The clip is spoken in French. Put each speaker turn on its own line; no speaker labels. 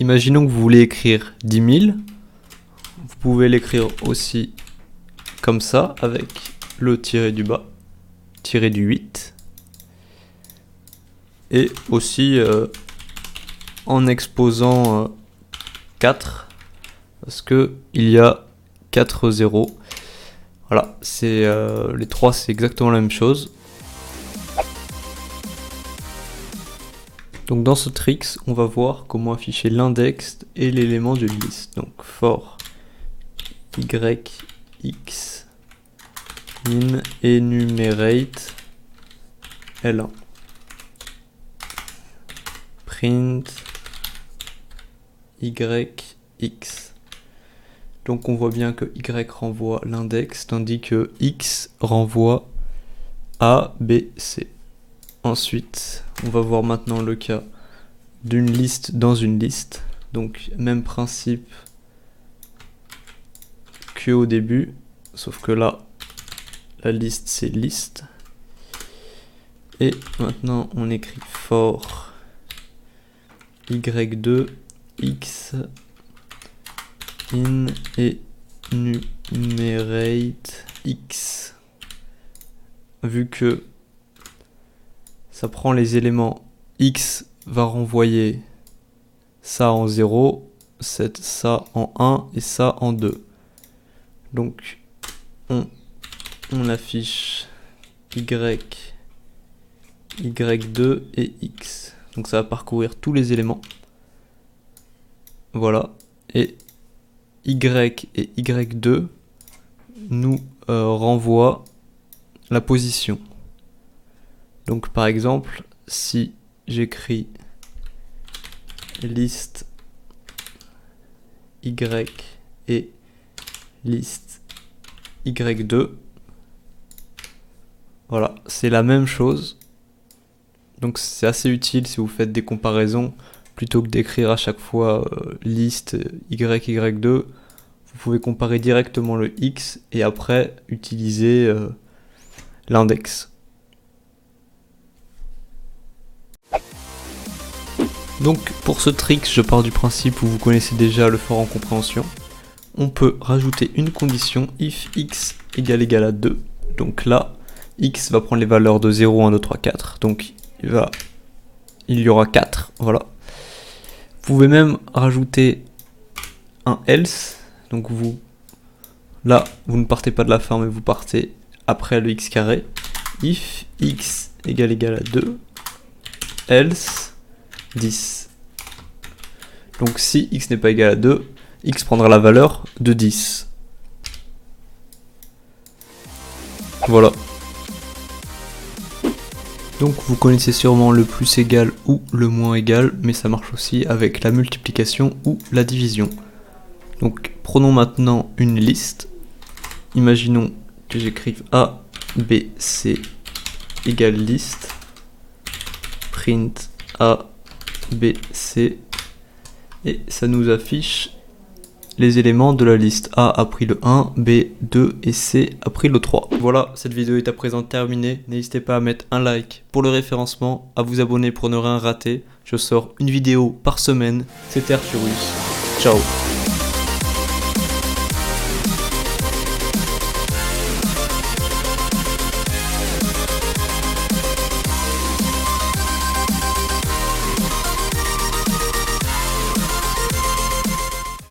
imaginons que vous voulez écrire 10 000. Vous pouvez l'écrire aussi comme ça, avec le tiré du bas, tiré du 8. Et aussi en exposant 4, parce que il y a 4 zéros. Voilà, c'est les 3, c'est exactement la même chose. Donc dans ce tricks, on va voir comment afficher l'index et l'élément d'une liste. Donc for yx in enumerate L1 print yx. Donc on voit bien que y renvoie l'index tandis que x renvoie a, b, c. Ensuite, on va voir maintenant le cas d'une liste dans une liste. Donc même principe que au début, sauf que là, la liste c'est liste. Et maintenant on écrit for y2 x in enumerate x. Vu que ça prend les éléments, x va renvoyer ça en 0, ça en 1 et ça en 2. Donc on affiche y2 et x. Donc ça va parcourir tous les éléments. Voilà. Et y et y2 nous renvoient la position. Donc par exemple, si j'écris liste y et liste y2, voilà, c'est la même chose. Donc c'est assez utile si vous faites des comparaisons, plutôt que d'écrire à chaque fois liste y2, vous pouvez comparer directement le x et après utiliser l'index. Donc pour ce trick, je pars du principe où vous connaissez déjà le for en compréhension. On peut rajouter une condition if x égale à 2. Donc là, x va prendre les valeurs de 0, 1, 2, 3, 4. Donc il y aura 4. Voilà. Vous pouvez même rajouter un else. Donc là, vous ne partez pas de la fin, mais vous partez après le x carré. If x égale à 2, else 10. Donc si x n'est pas égal à 2, x prendra la valeur de 10. Voilà. Donc vous connaissez sûrement le plus égal ou le moins égal, mais ça marche aussi avec la multiplication ou la division. Donc prenons maintenant une liste. Imaginons que j'écrive A, B, C égale liste. Print A, B, C. Et ça nous affiche les éléments de la liste. A a pris le 1, B 2 et C a pris le 3. Voilà, cette vidéo est à présent terminée. N'hésitez pas à mettre un like pour le référencement, à vous abonner pour ne rien rater. Je sors une vidéo par semaine. C'était Arthurus. Ciao.